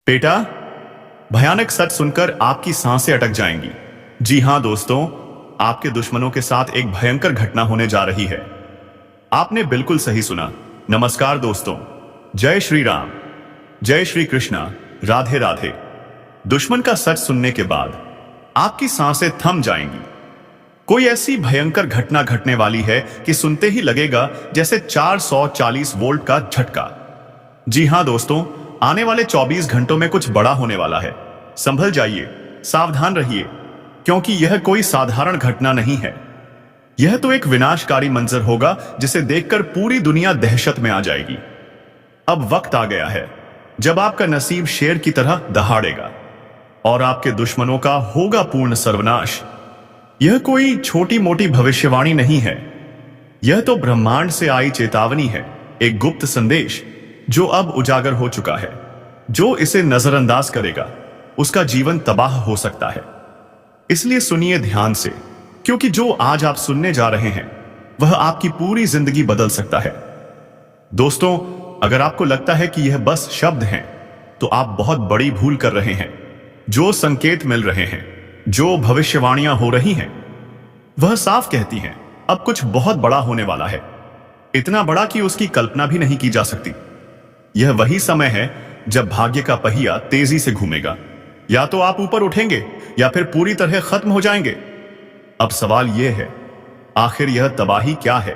बेटा, भयानक सच सुनकर आपकी सांसें अटक जाएंगी। जी हां दोस्तों, आपके दुश्मनों के साथ एक भयंकर घटना होने जा रही है। आपने बिल्कुल सही सुना। नमस्कार दोस्तों, जय श्री राम, जय श्री कृष्णा, राधे राधे। दुश्मन का सच सुनने के बाद आपकी सांसें थम जाएंगी। कोई ऐसी भयंकर घटना घटने वाली है कि सुनते ही लगेगा जैसे 440 वोल्ट का झटका। जी हां दोस्तों, आने वाले 24 घंटों में कुछ बड़ा होने वाला है। संभल जाइए, सावधान रहिए, क्योंकि यह कोई साधारण घटना नहीं है। यह तो एक विनाशकारी मंजर होगा जिसे देखकर पूरी दुनिया दहशत में आ जाएगी। अब वक्त आ गया है जब आपका नसीब शेर की तरह दहाड़ेगा और आपके दुश्मनों का होगा पूर्ण सर्वनाश। यह कोई छोटी मोटी भविष्यवाणी नहीं है, यह तो ब्रह्मांड से आई चेतावनी है, एक गुप्त संदेश जो अब उजागर हो चुका है। जो इसे नजरअंदाज करेगा उसका जीवन तबाह हो सकता है। इसलिए सुनिए ध्यान से, क्योंकि जो आज आप सुनने जा रहे हैं वह आपकी पूरी जिंदगी बदल सकता है। दोस्तों, अगर आपको लगता है कि यह बस शब्द हैं, तो आप बहुत बड़ी भूल कर रहे हैं। जो संकेत मिल रहे हैं, जो भविष्यवाणियां हो रही हैं, वह साफ कहती हैं अब कुछ बहुत बड़ा होने वाला है, इतना बड़ा कि उसकी कल्पना भी नहीं की जा सकती। यह वही समय है जब भाग्य का पहिया तेजी से घूमेगा। या तो आप ऊपर उठेंगे या फिर पूरी तरह खत्म हो जाएंगे। अब सवाल यह है, आखिर यह तबाही क्या है?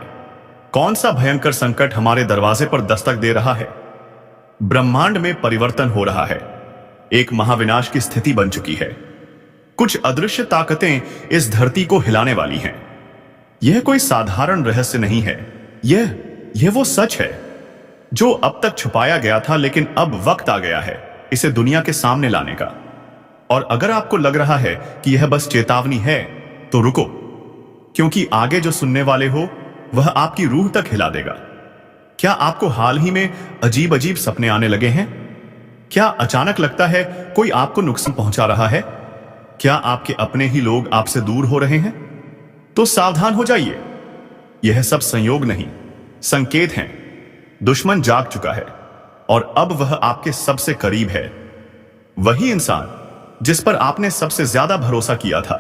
कौन सा भयंकर संकट हमारे दरवाजे पर दस्तक दे रहा है? ब्रह्मांड में परिवर्तन हो रहा है, एक महाविनाश की स्थिति बन चुकी है। कुछ अदृश्य ताकतें इस धरती को हिलाने वाली हैं। यह कोई साधारण रहस्य नहीं है, यह वो सच है जो अब तक छुपाया गया था, लेकिन अब वक्त आ गया है इसे दुनिया के सामने लाने का। और अगर आपको लग रहा है कि यह बस चेतावनी है, तो रुको, क्योंकि आगे जो सुनने वाले हो वह आपकी रूह तक हिला देगा। क्या आपको हाल ही में अजीब अजीब सपने आने लगे हैं? क्या अचानक लगता है कोई आपको नुकसान पहुंचा रहा है? क्या आपके अपने ही लोग आपसे दूर हो रहे हैं? तो सावधान हो जाइए, यह सब संयोग नहीं, संकेत हैं। दुश्मन जाग चुका है और अब वह आपके सबसे करीब है। वही इंसान जिस पर आपने सबसे ज्यादा भरोसा किया था,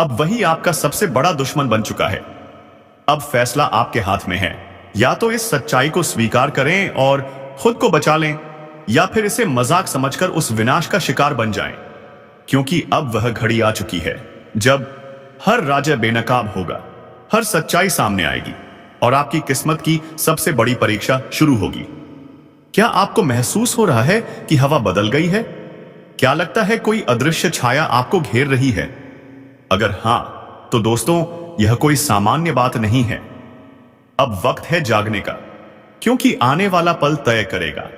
अब वही आपका सबसे बड़ा दुश्मन बन चुका है। अब फैसला आपके हाथ में है, या तो इस सच्चाई को स्वीकार करें और खुद को बचा लें, या फिर इसे मजाक समझकर उस विनाश का शिकार बन जाएं। क्योंकि अब वह घड़ी आ चुकी है जब हर राजा बेनकाब होगा, हर सच्चाई सामने आएगी और आपकी किस्मत की सबसे बड़ी परीक्षा शुरू होगी। क्या आपको महसूस हो रहा है कि हवा बदल गई है? क्या लगता है कोई अदृश्य छाया आपको घेर रही है? अगर हां, तो दोस्तों, यह कोई सामान्य बात नहीं है। अब वक्त है जागने का, क्योंकि आने वाला पल तय करेगा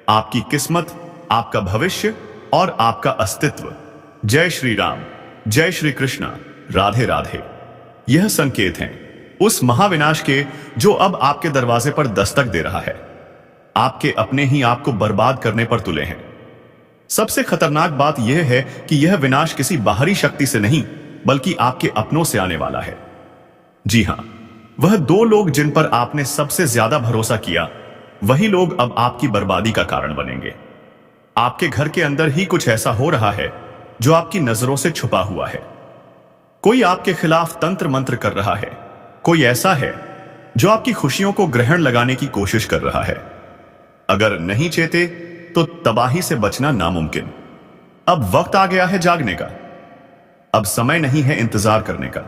आपकी किस्मत, आपका भविष्य और आपका अस्तित्व। जय श्री राम, जय श्री कृष्णा, राधे राधे। यह संकेत हैं उस महाविनाश के जो अब आपके दरवाजे पर दस्तक दे रहा है। आपके अपने ही आपको बर्बाद करने पर तुले हैं। सबसे खतरनाक बात यह है कि यह विनाश किसी बाहरी शक्ति से नहीं, बल्कि आपके अपनों से आने वाला है। जी हां, वह दो लोग जिन पर आपने सबसे ज्यादा भरोसा किया, वही लोग अब आपकी बर्बादी का कारण बनेंगे। आपके घर के अंदर ही कुछ ऐसा हो रहा है जो आपकी नजरों से छुपा हुआ है। कोई आपके खिलाफ तंत्र मंत्र कर रहा है, कोई ऐसा है जो आपकी खुशियों को ग्रहण लगाने की कोशिश कर रहा है। अगर नहीं चेते तो तबाही से बचना नामुमकिन। अब वक्त आ गया है जागने का। अब समय नहीं है इंतजार करने का।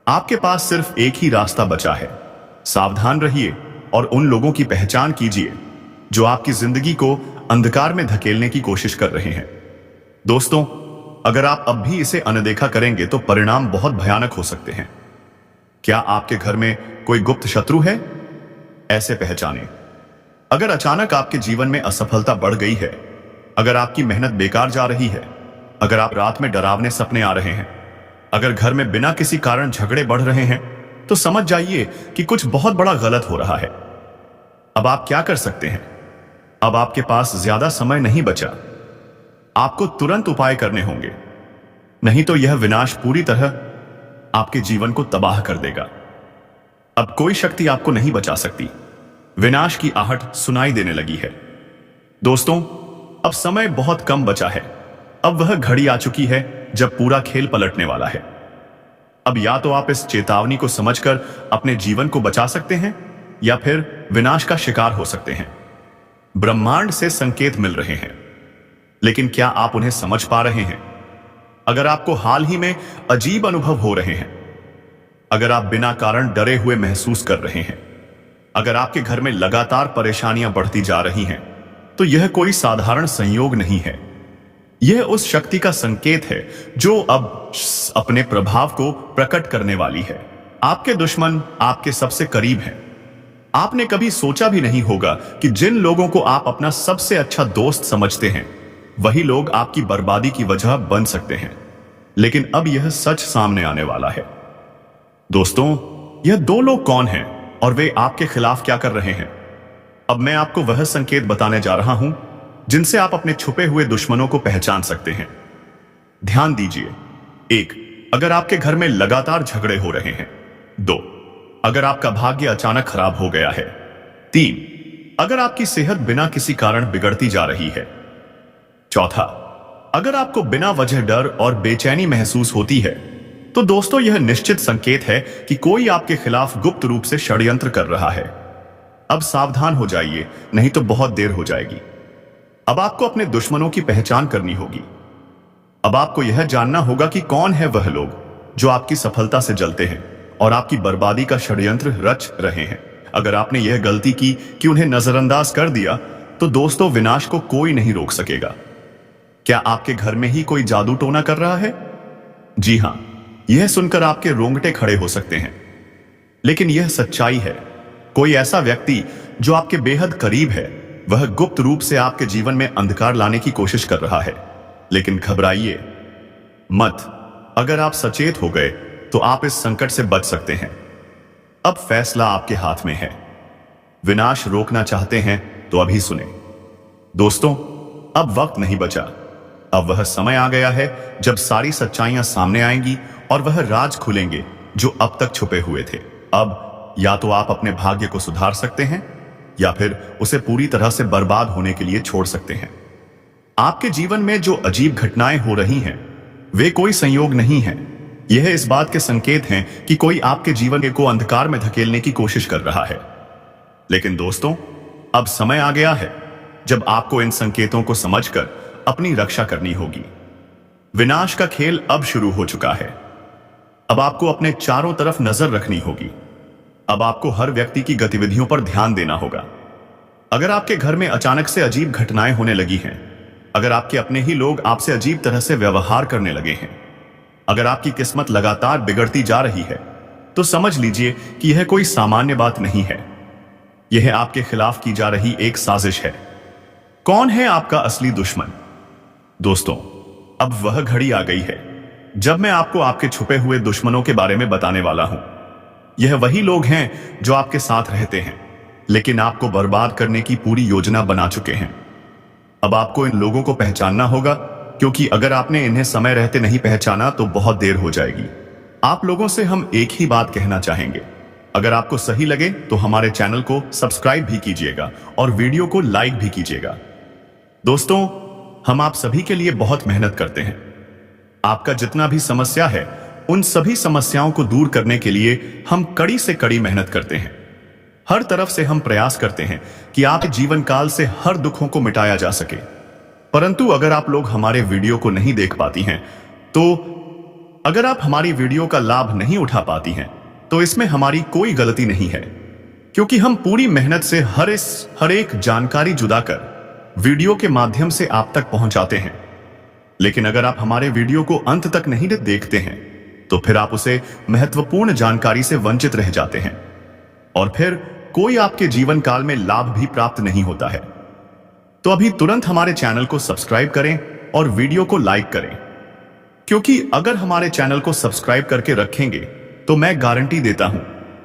आपके पास सिर्फ एक ही रास्ता बचा है। सावधान रहिए और उन लोगों की पहचान कीजिए जो आपकी जिंदगी को अंधकार में धकेलने की कोशिश कर रहे हैं। दोस्तों, अगर आप अब भी इसे अनदेखा करेंगे तो परिणाम बहुत भयानक हो सकते हैं। क्या आपके घर में कोई गुप्त शत्रु है? ऐसे पहचाने। अगर अचानक आपके जीवन में असफलता बढ़ गई है, अगर आपकी मेहनत बेकार जा रही है, अगर आप रात में डरावने सपने आ रहे हैं, अगर घर में बिना किसी कारण झगड़े बढ़ रहे हैं, तो समझ जाइए कि कुछ बहुत बड़ा गलत हो रहा है। अब आप क्या कर सकते हैं? अब आपके पास ज्यादा समय नहीं बचा। आपको तुरंत उपाय करने होंगे, नहीं तो यह विनाश पूरी तरह आपके जीवन को तबाह कर देगा। अब कोई शक्ति आपको नहीं बचा सकती। विनाश की आहट सुनाई देने लगी है। दोस्तों, अब समय बहुत कम बचा है। अब वह घड़ी आ चुकी है जब पूरा खेल पलटने वाला है। अब या तो आप इस चेतावनी को समझकर अपने जीवन को बचा सकते हैं या फिर विनाश का शिकार हो सकते हैं। ब्रह्मांड से संकेत मिल रहे हैं, लेकिन क्या आप उन्हें समझ पा रहे हैं? अगर आपको हाल ही में अजीब अनुभव हो रहे हैं, अगर आप बिना कारण डरे हुए महसूस कर रहे हैं, अगर आपके घर में लगातार परेशानियां बढ़ती जा रही हैं, तो यह कोई साधारण संयोग नहीं है। यह उस शक्ति का संकेत है जो अब अपने प्रभाव को प्रकट करने वाली है। आपके दुश्मन आपके सबसे करीब हैं। आपने कभी सोचा भी नहीं होगा कि जिन लोगों को आप अपना सबसे अच्छा दोस्त समझते हैं, वही लोग आपकी बर्बादी की वजह बन सकते हैं। लेकिन अब यह सच सामने आने वाला है। दोस्तों, यह दो लोग कौन हैं और वे आपके खिलाफ क्या कर रहे हैं? अब मैं आपको वह संकेत बताने जा रहा हूं जिनसे आप अपने छुपे हुए दुश्मनों को पहचान सकते हैं। ध्यान दीजिए। 1. अगर आपके घर में लगातार झगड़े हो रहे हैं। 2. अगर आपका भाग्य अचानक खराब हो गया है। 3. अगर आपकी सेहत बिना किसी कारण बिगड़ती जा रही है। 4. अगर आपको बिना वजह डर और बेचैनी महसूस होती है, तो दोस्तों यह निश्चित संकेत है कि कोई आपके खिलाफ गुप्त रूप से षड्यंत्र कर रहा है। अब सावधान हो जाइए, नहीं तो बहुत देर हो जाएगी। अब आपको अपने दुश्मनों की पहचान करनी होगी। अब आपको यह जानना होगा कि कौन है वह लोग जो आपकी सफलता से जलते हैं और आपकी बर्बादी का षड्यंत्र रच रहे हैं। अगर आपने यह गलती की कि उन्हें नजरअंदाज कर दिया, तो दोस्तों विनाश को कोई नहीं रोक सकेगा। क्या आपके घर में ही कोई जादू टोना कर रहा है? जी हां, यह सुनकर आपके रोंगटे खड़े हो सकते हैं, लेकिन यह सच्चाई है। कोई ऐसा व्यक्ति जो आपके बेहद करीब है, वह गुप्त रूप से आपके जीवन में अंधकार लाने की कोशिश कर रहा है। लेकिन घबराइए मत। अगर आप सचेत हो गए तो आप इस संकट से बच सकते हैं। अब फैसला आपके हाथ में है। विनाश रोकना चाहते हैं तो अभी सुने। दोस्तों, अब वक्त नहीं बचा। अब वह समय आ गया है जब सारी सच्चाइयां सामने आएंगी और वह राज खुलेंगे जो अब तक छुपे हुए थे। अब या तो आप अपने भाग्य को सुधार सकते हैं या फिर उसे पूरी तरह से बर्बाद होने के लिए छोड़ सकते हैं। आपके जीवन में जो अजीब घटनाएं हो रही हैं, वे कोई संयोग नहीं है। यह इस बात के संकेत हैं कि कोई आपके जीवन को अंधकार में धकेलने की कोशिश कर रहा है। लेकिन दोस्तों, अब समय आ गया है जब आपको इन संकेतों को समझकर अपनी रक्षा करनी होगी। विनाश का खेल अब शुरू हो चुका है। अब आपको अपने चारों तरफ नजर रखनी होगी। अब आपको हर व्यक्ति की गतिविधियों पर ध्यान देना होगा। अगर आपके घर में अचानक से अजीब घटनाएं होने लगी हैं, अगर आपके अपने ही लोग आपसे अजीब तरह से व्यवहार करने लगे हैं, अगर आपकी किस्मत लगातार बिगड़ती जा रही है, तो समझ लीजिए कि यह कोई सामान्य बात नहीं है। यह आपके खिलाफ की जा रही एक साजिश है। कौन है आपका असली दुश्मन? दोस्तों, अब वह घड़ी आ गई है जब मैं आपको आपके छुपे हुए दुश्मनों के बारे में बताने वाला हूं। यह वही लोग हैं जो आपके साथ रहते हैं, लेकिन आपको बर्बाद करने की पूरी योजना बना चुके हैं। अब आपको इन लोगों को पहचानना होगा, क्योंकि अगर आपने इन्हें समय रहते नहीं पहचाना तो बहुत देर हो जाएगी। आप लोगों से हम एक ही बात कहना चाहेंगे। अगर आपको सही लगे तो हमारे चैनल को सब्सक्राइब भी कीजिएगा और वीडियो को लाइक भी कीजिएगा। दोस्तों, हम आप सभी के लिए बहुत मेहनत करते हैं। आपका जितना भी समस्या है, उन सभी समस्याओं को दूर करने के लिए हम कड़ी से कड़ी मेहनत करते हैं। हर तरफ से हम प्रयास करते हैं कि आपके जीवन काल से हर दुखों को मिटाया जा सके। परंतु अगर आप लोग हमारे वीडियो को नहीं देख पाती हैं, तो अगर आप हमारी वीडियो का लाभ नहीं उठा पाती हैं, तो इसमें हमारी कोई गलती नहीं है, क्योंकि हम पूरी मेहनत से हर एक जानकारी जुदा कर वीडियो के माध्यम से आप तक पहुंचाते हैं। लेकिन अगर आप हमारे वीडियो को अंत तक नहीं देखते हैं, तो फिर आप उसे महत्वपूर्ण जानकारी से वंचित रह जाते हैं और फिर कोई आपके जीवन काल में लाभ भी प्राप्त नहीं होता है। तो अभी तुरंत हमारे चैनल को सब्सक्राइब करें और वीडियो को लाइक करें, क्योंकि अगर हमारे चैनल को सब्सक्राइब करके रखेंगे तो मैं गारंटी देता हूं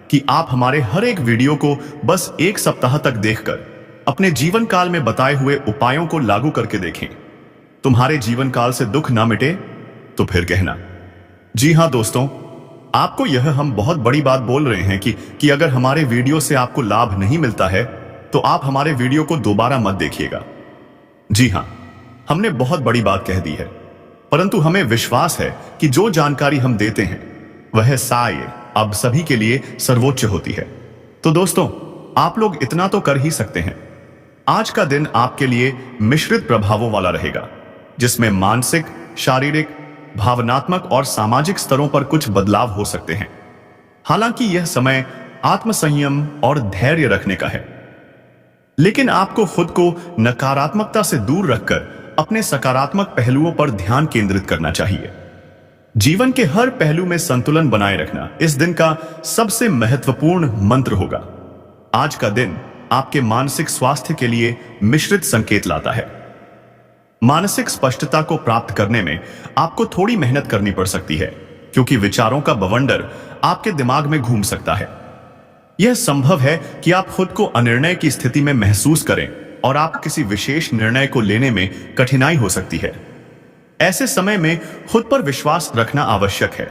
कि आप हमारे हर एक वीडियो को बस एक सप्ताह तक देखकर अपने जीवन काल में बताए हुए उपायों को लागू करके देखें। तुम्हारे जीवन काल से दुख ना मिटे तो फिर कहना। जी हां दोस्तों, आपको यह हम बहुत बड़ी बात बोल रहे हैं कि अगर हमारे वीडियो से आपको लाभ नहीं मिलता है, तो आप हमारे वीडियो को दोबारा मत देखिएगा। जी हां, हमने बहुत बड़ी बात कह दी है, परंतु हमें विश्वास है कि जो जानकारी हम देते हैं वह साय अब सभी के लिए सर्वोच्च होती है। तो दोस्तों, आप लोग इतना तो कर ही सकते हैं। आज का दिन आपके लिए मिश्रित प्रभावों वाला रहेगा, जिसमें मानसिक, शारीरिक, भावनात्मक और सामाजिक स्तरों पर कुछ बदलाव हो सकते हैं। हालांकि यह समय आत्मसंयम और धैर्य रखने का है, लेकिन आपको खुद को नकारात्मकता से दूर रखकर अपने सकारात्मक पहलुओं पर ध्यान केंद्रित करना चाहिए। जीवन के हर पहलू में संतुलन बनाए रखना इस दिन का सबसे महत्वपूर्ण मंत्र होगा। आज का दिन आपके मानसिक स्वास्थ्य के लिए मिश्रित संकेत लाता है। मानसिक स्पष्टता को प्राप्त करने में आपको थोड़ी मेहनत करनी पड़ सकती है, क्योंकि विचारों का बवंडर आपके दिमाग में घूम सकता है। यह संभव है कि आप खुद को अनिर्णय की स्थिति में महसूस करें और आप किसी विशेष निर्णय को लेने में कठिनाई हो सकती है। ऐसे समय में खुद पर विश्वास रखना आवश्यक है,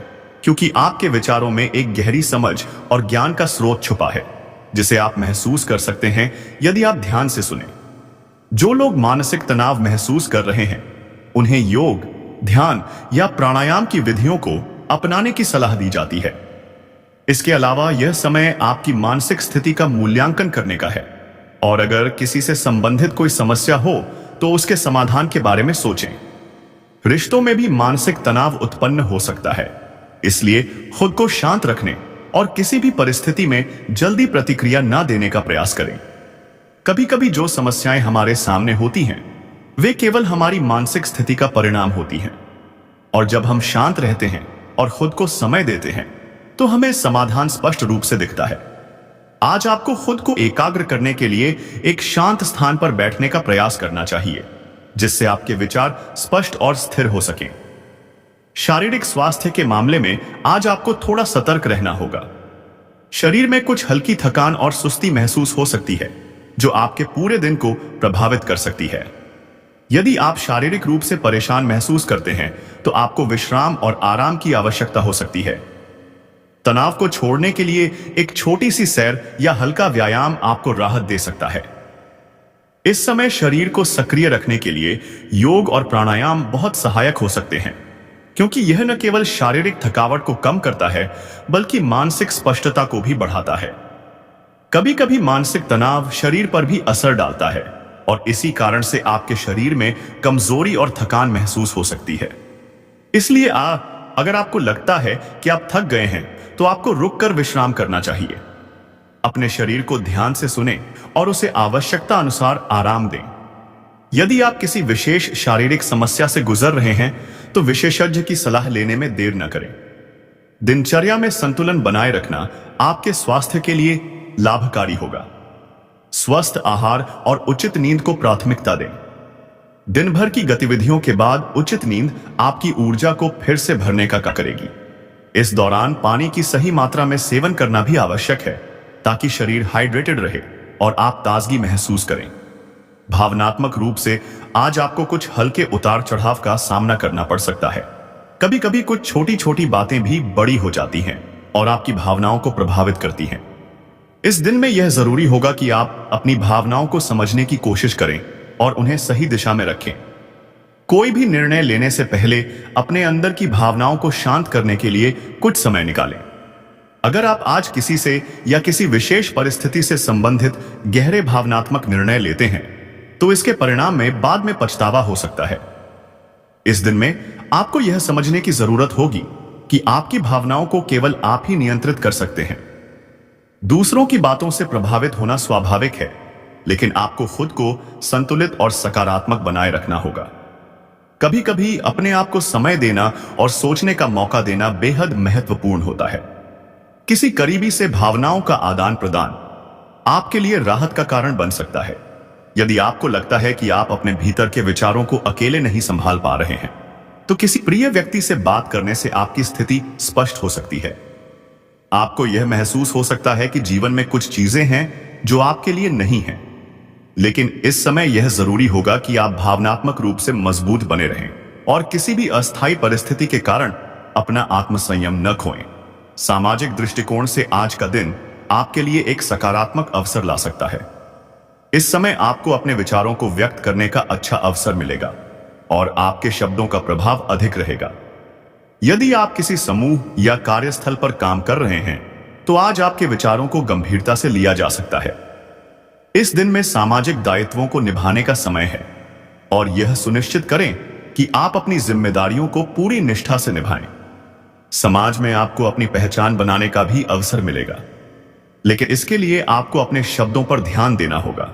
क्योंकि आपके विचारों में एक गहरी समझ और ज्ञान का स्रोत छुपा है, जिसे आप महसूस कर सकते हैं यदि आप ध्यान से सुने। जो लोग मानसिक तनाव महसूस कर रहे हैं, उन्हें योग, ध्यान या प्राणायाम की विधियों को अपनाने की सलाह दी जाती है। इसके अलावा यह समय आपकी मानसिक स्थिति का मूल्यांकन करने का है, और अगर किसी से संबंधित कोई समस्या हो तो उसके समाधान के बारे में सोचें। रिश्तों में भी मानसिक तनाव उत्पन्न हो सकता है, इसलिए खुद को शांत रखने और किसी भी परिस्थिति में जल्दी प्रतिक्रिया न देने का प्रयास करें। कभी कभी जो समस्याएं हमारे सामने होती हैं, वे केवल हमारी मानसिक स्थिति का परिणाम होती हैं, और जब हम शांत रहते हैं और खुद को समय देते हैं तो हमें समाधान स्पष्ट रूप से दिखता है। आज आपको खुद को एकाग्र करने के लिए एक शांत स्थान पर बैठने का प्रयास करना चाहिए, जिससे आपके विचार स्पष्ट और स्थिर हो सकें। शारीरिक स्वास्थ्य के मामले में आज आपको थोड़ा सतर्क रहना होगा। शरीर में कुछ हल्की थकान और सुस्ती महसूस हो सकती है, जो आपके पूरे दिन को प्रभावित कर सकती है। यदि आप शारीरिक रूप से परेशान महसूस करते हैं तो आपको विश्राम और आराम की आवश्यकता हो सकती है। तनाव को छोड़ने के लिए एक छोटी सी सैर या हल्का व्यायाम आपको राहत दे सकता है। इस समय शरीर को सक्रिय रखने के लिए योग और प्राणायाम बहुत सहायक हो सकते हैं, क्योंकि यह न केवल शारीरिक थकावट को कम करता है, बल्कि मानसिक स्पष्टता को भी बढ़ाता है। कभी कभी मानसिक तनाव शरीर पर भी असर डालता है, और इसी कारण से आपके शरीर में कमजोरी और थकान महसूस हो सकती है। इसलिए अगर आपको लगता है कि आप थक गए हैं, तो आपको रुककर विश्राम करना चाहिए। अपने शरीर को ध्यान से सुनें और उसे आवश्यकता अनुसार आराम दें। यदि आप किसी विशेष शारीरिक समस्या से गुजर रहे हैं तो विशेषज्ञ की सलाह लेने में देर न करें। दिनचर्या में संतुलन बनाए रखना आपके स्वास्थ्य के लिए लाभकारी होगा। स्वस्थ आहार और उचित नींद को प्राथमिकता दें। दिन भर की गतिविधियों के बाद उचित नींद आपकी ऊर्जा को फिर से भरने का काम करेगी। इस दौरान पानी की सही मात्रा में सेवन करना भी आवश्यक है, ताकि शरीर हाइड्रेटेड रहे और आप ताजगी महसूस करें। भावनात्मक रूप से आज आपको कुछ हल्के उतार चढ़ाव का सामना करना पड़ सकता है। कभी कभी कुछ छोटी छोटी बातें भी बड़ी हो जाती हैं और आपकी भावनाओं को प्रभावित करती हैं। इस दिन में यह जरूरी होगा कि आप अपनी भावनाओं को समझने की कोशिश करें और उन्हें सही दिशा में रखें। कोई भी निर्णय लेने से पहले अपने अंदर की भावनाओं को शांत करने के लिए कुछ समय निकालें। अगर आप आज किसी से या किसी विशेष परिस्थिति से संबंधित गहरे भावनात्मक निर्णय लेते हैं, तो इसके परिणाम में बाद में पछतावा हो सकता है। इस दिन में आपको यह समझने की जरूरत होगी कि आपकी भावनाओं को केवल आप ही नियंत्रित कर सकते हैं। दूसरों की बातों से प्रभावित होना स्वाभाविक है, लेकिन आपको खुद को संतुलित और सकारात्मक बनाए रखना होगा। कभी कभी अपने आप को समय देना और सोचने का मौका देना बेहद महत्वपूर्ण होता है। किसी करीबी से भावनाओं का आदान प्रदान आपके लिए राहत का कारण बन सकता है। यदि आपको लगता है कि आप अपने भीतर के विचारों को अकेले नहीं संभाल पा रहे हैं, तो किसी प्रिय व्यक्ति से बात करने से आपकी स्थिति स्पष्ट हो सकती है। आपको यह महसूस हो सकता है कि जीवन में कुछ चीजें हैं जो आपके लिए नहीं हैं, लेकिन इस समय यह जरूरी होगा कि आप भावनात्मक रूप से मजबूत बने रहें और किसी भी अस्थायी परिस्थिति के कारण अपना आत्मसंयम न खोएं। सामाजिक दृष्टिकोण से आज का दिन आपके लिए एक सकारात्मक अवसर ला सकता है। इस समय आपको अपने विचारों को व्यक्त करने का अच्छा अवसर मिलेगा, और आपके शब्दों का प्रभाव अधिक रहेगा। यदि आप किसी समूह या कार्यस्थल पर काम कर रहे हैं तो आज आपके विचारों को गंभीरता से लिया जा सकता है। इस दिन में सामाजिक दायित्वों को निभाने का समय है और यह सुनिश्चित करें कि आप अपनी जिम्मेदारियों को पूरी निष्ठा से निभाएं। समाज में आपको अपनी पहचान बनाने का भी अवसर मिलेगा, लेकिन इसके लिए आपको अपने शब्दों पर ध्यान देना होगा।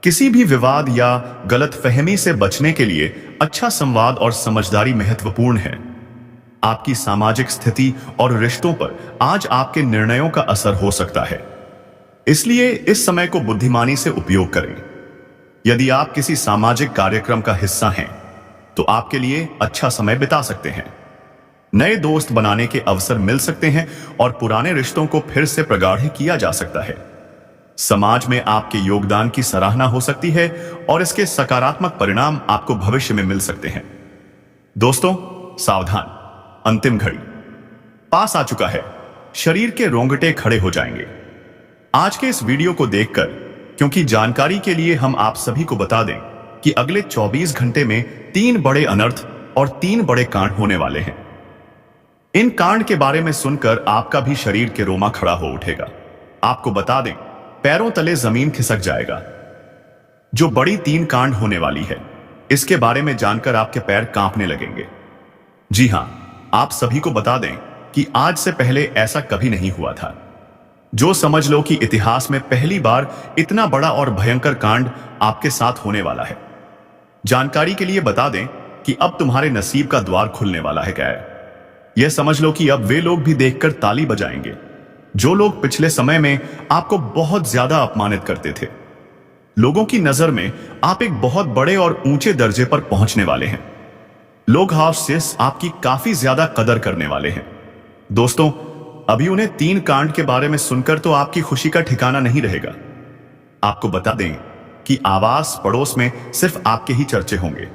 किसी भी विवाद या गलतफहमी से बचने के लिए अच्छा संवाद और समझदारी महत्वपूर्ण है। आपकी सामाजिक स्थिति और रिश्तों पर आज आपके निर्णयों का असर हो सकता है, इसलिए इस समय को बुद्धिमानी से उपयोग करें। यदि आप किसी सामाजिक कार्यक्रम का हिस्सा हैं तो आपके लिए अच्छा समय बिता सकते हैं। नए दोस्त बनाने के अवसर मिल सकते हैं और पुराने रिश्तों को फिर से प्रगाढ़ किया जा सकता है। समाज में आपके योगदान की सराहना हो सकती है और इसके सकारात्मक परिणाम आपको भविष्य में मिल सकते हैं। दोस्तों, सावधान, अंतिम घड़ी पास आ चुका है। शरीर के रोंगटे खड़े हो जाएंगे आज के इस वीडियो को देखकर, क्योंकि जानकारी के लिए हम आप सभी को बता दें कि अगले 24 घंटे में 3 बड़े अनर्थ और 3 बड़े कांड होने वाले हैं। इन कांड के बारे में सुनकर आपका भी शरीर के रोमा खड़ा हो उठेगा। आपको बता दें, पैरों तले जमीन खिसक जाएगा। जो बड़ी 3 कांड होने वाली है, इसके बारे में जानकर आपके पैर कांपने लगेंगे। जी हां, आप सभी को बता दें कि आज से पहले ऐसा कभी नहीं हुआ था। जो समझ लो कि इतिहास में पहली बार इतना बड़ा और भयंकर कांड आपके साथ होने वाला है। जानकारी के लिए बता दें कि अब तुम्हारे नसीब का द्वार खुलने वाला है। क्या है यह समझ लो कि अब वे लोग भी देखकर ताली बजाएंगे जो लोग पिछले समय में आपको बहुत ज्यादा अपमानित करते थे। लोगों की नजर में आप एक बहुत बड़े और ऊंचे दर्जे पर पहुंचने वाले हैं। लोग आपसे आपकी काफी ज्यादा कदर करने वाले हैं। दोस्तों, अभी उन्हें 3 कांड के बारे में सुनकर तो आपकी खुशी का ठिकाना नहीं रहेगा। आपको बता दें कि आवास पड़ोस में सिर्फ आपके ही चर्चे होंगे।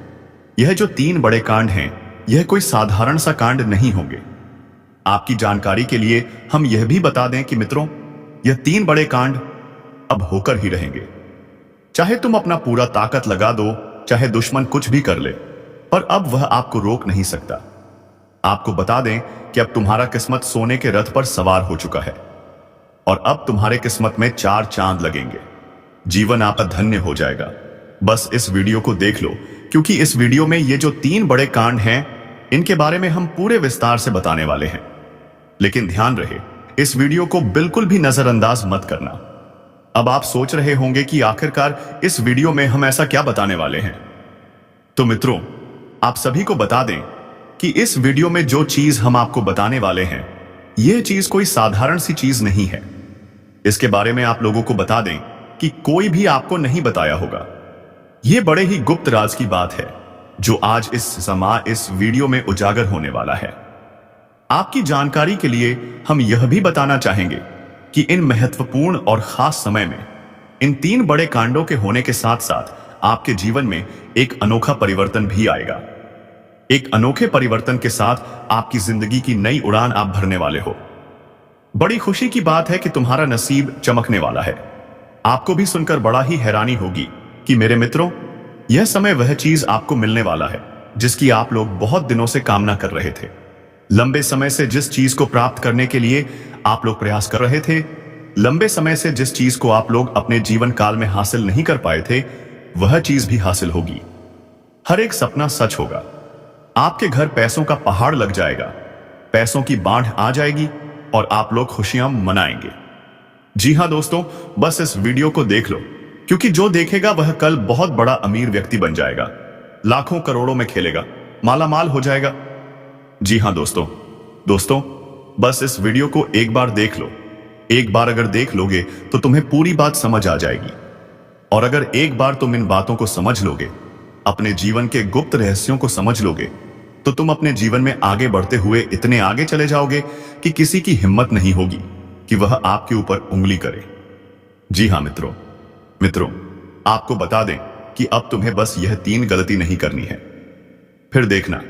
यह जो 3 बड़े कांड हैं, यह कोई साधारण सा कांड नहीं होंगे। आपकी जानकारी के लिए हम यह भी बता दें कि मित्रों, यह 3 बड़े कांड अब होकर ही रहेंगे। चाहे तुम अपना पूरा ताकत लगा दो, चाहे दुश्मन कुछ भी कर ले, पर अब वह आपको रोक नहीं सकता। आपको बता दें कि अब तुम्हारा किस्मत सोने के रथ पर सवार हो चुका है और अब तुम्हारे किस्मत में 4 चांद लगेंगे। जीवन आपका धन्य हो जाएगा। बस इस वीडियो को देख लो, क्योंकि इस वीडियो में ये जो 3 बड़े कांड हैं, इनके बारे में हम पूरे विस्तार से बताने वाले हैं। लेकिन ध्यान रहे, इस वीडियो को बिल्कुल भी नजरअंदाज मत करना। अब आप सोच रहे होंगे कि आखिरकार इस वीडियो में हम ऐसा क्या बताने वाले हैं। तो मित्रों, आप सभी को बता दें कि इस वीडियो में जो चीज हम आपको बताने वाले हैं, यह चीज कोई साधारण सी चीज नहीं है। इसके बारे में आप लोगों को बता दें कि कोई भी आपको नहीं बताया होगा। यह बड़े ही गुप्त राज की बात है जो आज इस वीडियो में उजागर होने वाला है। आपकी जानकारी के लिए हम यह भी बताना चाहेंगे कि इन महत्वपूर्ण और खास समय में इन 3 बड़े कांडों के होने के साथ साथ आपके जीवन में एक अनोखा परिवर्तन भी आएगा। एक अनोखे परिवर्तन के साथ आपकी जिंदगी की नई उड़ान आप भरने वाले हो। बड़ी खुशी की बात है कि तुम्हारा नसीब चमकने वाला है। आपको भी सुनकर बड़ा ही हैरानी होगी कि मेरे मित्रों, यह समय वह चीज आपको मिलने वाला है जिसकी आप लोग बहुत दिनों से कामना कर रहे थे। लंबे समय से जिस चीज को प्राप्त करने के लिए आप लोग प्रयास कर रहे थे, लंबे समय से जिस चीज को आप लोग अपने जीवन काल में हासिल नहीं कर पाए थे, वह चीज भी हासिल होगी। हर एक सपना सच होगा। आपके घर पैसों का पहाड़ लग जाएगा, पैसों की बाढ़ आ जाएगी और आप लोग खुशियां मनाएंगे। जी हां दोस्तों, बस इस वीडियो को देख लो, क्योंकि जो देखेगा वह कल बहुत बड़ा अमीर व्यक्ति बन जाएगा, लाखों करोड़ों में खेलेगा, मालामाल हो जाएगा। जी हां दोस्तों, बस इस वीडियो को एक बार देख लो। एक बार अगर देख लोगे तो तुम्हें पूरी बात समझ आ जाएगी। और अगर एक बार तुम इन बातों को समझ लोगे, अपने जीवन के गुप्त रहस्यों को समझ लोगे, तो तुम अपने जीवन में आगे बढ़ते हुए इतने आगे चले जाओगे कि किसी की हिम्मत नहीं होगी कि वह आपके ऊपर उंगली करे। जी हां मित्रों, आपको बता दें कि अब तुम्हें बस यह 3 गलती नहीं करनी है, फिर देखना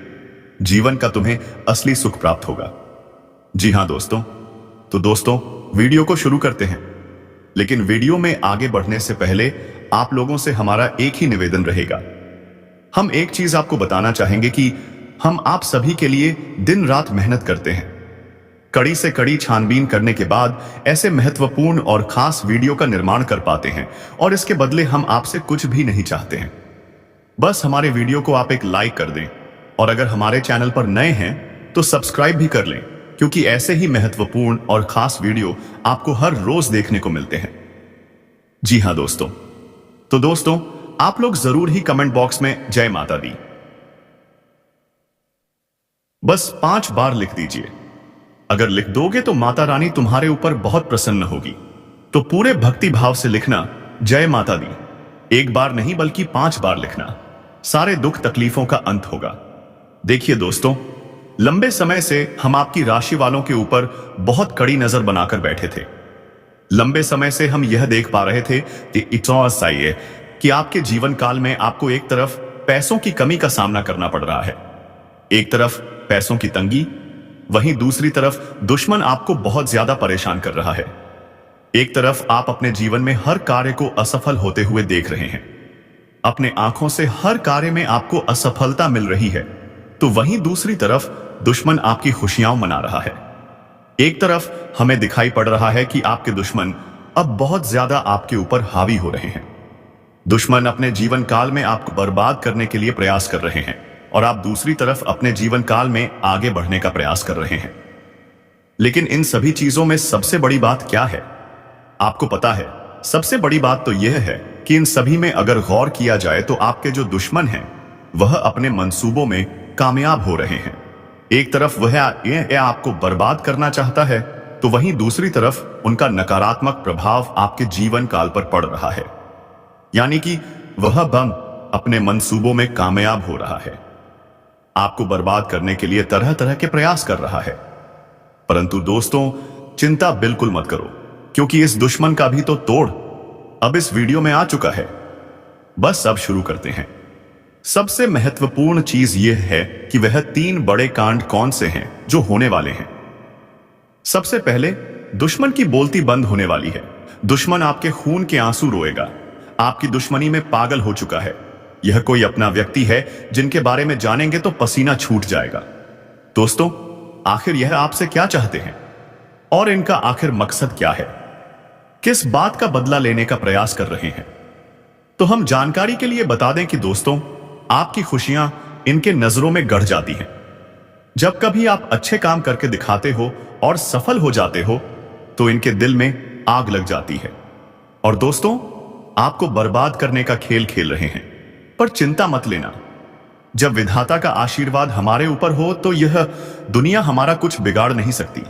जीवन का तुम्हें असली सुख प्राप्त होगा। जी हां दोस्तों, तो दोस्तों वीडियो को शुरू करते हैं। लेकिन वीडियो में आगे बढ़ने से पहले आप लोगों से हमारा एक ही निवेदन रहेगा। हम एक चीज आपको बताना चाहेंगे कि हम आप सभी के लिए दिन रात मेहनत करते हैं, कड़ी से कड़ी छानबीन करने के बाद ऐसे महत्वपूर्ण और खास वीडियो का निर्माण कर पाते हैं, और इसके बदले हम आपसे कुछ भी नहीं चाहते हैं। बस हमारे वीडियो को आप एक लाइक कर दें, और अगर हमारे चैनल पर नए हैं तो सब्सक्राइब भी कर लें, क्योंकि ऐसे ही महत्वपूर्ण और खास वीडियो आपको हर रोज देखने को मिलते हैं। जी हाँ दोस्तों, तो दोस्तों आप लोग जरूर ही कमेंट बॉक्स में जय माता दी बस 5 बार लिख दीजिए। अगर लिख दोगे तो माता रानी तुम्हारे ऊपर बहुत प्रसन्न होगी। तो पूरे भक्ति भाव से लिखना जय माता दी। 1 बार नहीं बल्कि 5 बार लिखना, सारे दुख तकलीफों का अंत होगा। देखिए दोस्तों, लंबे समय से हम आपकी राशि वालों के ऊपर बहुत कड़ी नजर बनाकर बैठे थे। लंबे समय से हम यह देख पा रहे थे कि आपके जीवन काल में आपको एक तरफ पैसों की कमी का सामना करना पड़ रहा है, एक तरफ पैसों की तंगी, वहीं दूसरी तरफ दुश्मन आपको बहुत ज्यादा परेशान कर रहा है। एक तरफ आप अपने जीवन में हर कार्य को असफल होते हुए देख रहे हैं, अपने आंखों से हर कार्य में आपको असफलता मिल रही है, तो वहीं दूसरी तरफ दुश्मन आपकी खुशियां मना रहा है। एक तरफ हमें दिखाई पड़ रहा है कि आपके दुश्मन अब बहुत ज्यादा आपके ऊपर हावी हो रहे हैं। दुश्मन अपने जीवन काल में आपको बर्बाद करने के लिए प्रयास कर रहे हैं, और आप दूसरी तरफ अपने जीवन काल में आगे बढ़ने का प्रयास कर रहे हैं। लेकिन इन सभी चीजों में सबसे बड़ी बात क्या है? आपको पता है, सबसे बड़ी बात तो यह है कि इन सभी में अगर गौर किया जाए तो आपके जो दुश्मन हैं वह अपने मंसूबों में कामयाब हो रहे हैं। एक तरफ वह आपको बर्बाद करना चाहता है, तो वहीं दूसरी तरफ उनका नकारात्मक प्रभाव आपके जीवन काल पर पड़ रहा है, यानी कि वह बम अपने मंसूबों में कामयाब हो रहा है, आपको बर्बाद करने के लिए तरह तरह के प्रयास कर रहा है। परंतु दोस्तों, चिंता बिल्कुल मत करो, क्योंकि इस दुश्मन का भी तो तोड़ अब इस वीडियो में आ चुका है। बस अब शुरू करते हैं। सबसे महत्वपूर्ण चीज यह है कि वह 3 बड़े कांड कौन से हैं जो होने वाले हैं। सबसे पहले, दुश्मन की बोलती बंद होने वाली है। दुश्मन आपके खून के आंसू रोएगा, आपकी दुश्मनी में पागल हो चुका है। यह कोई अपना व्यक्ति है जिनके बारे में जानेंगे तो पसीना छूट जाएगा। दोस्तों, आखिर यह आपसे क्या चाहते हैं और इनका आखिर मकसद क्या है? किस बात का बदला लेने का प्रयास कर रहे हैं? तो हम जानकारी के लिए बता दें कि दोस्तों, आपकी खुशियां इनके नजरों में गड़ जाती हैं। जब कभी आप अच्छे काम करके दिखाते हो और सफल हो जाते हो तो इनके दिल में आग लग जाती है, और दोस्तों आपको बर्बाद करने का खेल खेल रहे हैं। पर चिंता मत लेना, जब विधाता का आशीर्वाद हमारे ऊपर हो तो यह दुनिया हमारा कुछ बिगाड़ नहीं सकती।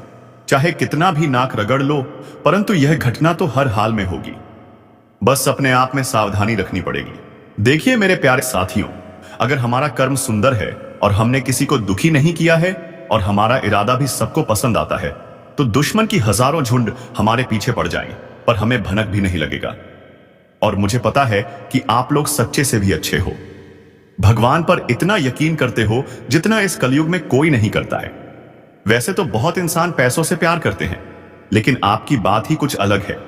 चाहे कितना भी नाक रगड़ लो, परंतु यह घटना तो हर हाल में होगी। बस अपने आप में सावधानी रखनी पड़ेगी। देखिए मेरे प्यारे साथियों, अगर हमारा कर्म सुंदर है और हमने किसी को दुखी नहीं किया है और हमारा इरादा भी सबको पसंद आता है, तो दुश्मन की हजारों झुंड हमारे पीछे पड़ जाएं, पर हमें भनक भी नहीं लगेगा। और मुझे पता है कि आप लोग सच्चे से भी अच्छे हो, भगवान पर इतना यकीन करते हो जितना इस कलयुग में कोई नहीं करता है। वैसे तो बहुत इंसान पैसों से प्यार करते हैं, लेकिन आपकी बात ही कुछ अलग है।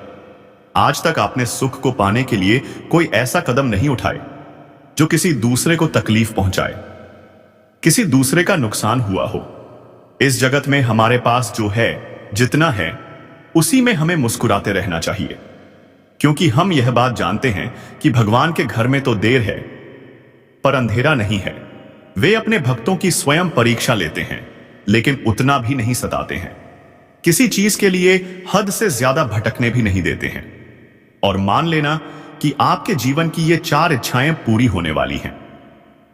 आज तक आपने सुख को पाने के लिए कोई ऐसा कदम नहीं उठाए जो किसी दूसरे को तकलीफ पहुंचाए, किसी दूसरे का नुकसान हुआ हो। इस जगत में हमारे पास जो है, जितना है, उसी में हमें मुस्कुराते रहना चाहिए, क्योंकि हम यह बात जानते हैं कि भगवान के घर में तो देर है पर अंधेरा नहीं है। वे अपने भक्तों की स्वयं परीक्षा लेते हैं, लेकिन उतना भी नहीं सताते हैं। किसी चीज के लिए हद से ज्यादा भटकने भी नहीं देते हैं। और मान लेना कि आपके जीवन की ये 4 इच्छाएं पूरी होने वाली हैं।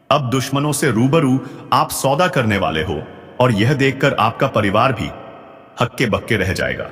अब दुश्मनों से रूबरू आप सौदा करने वाले हो, और यह देखकर आपका परिवार भी हक्के बक्के रह जाएगा।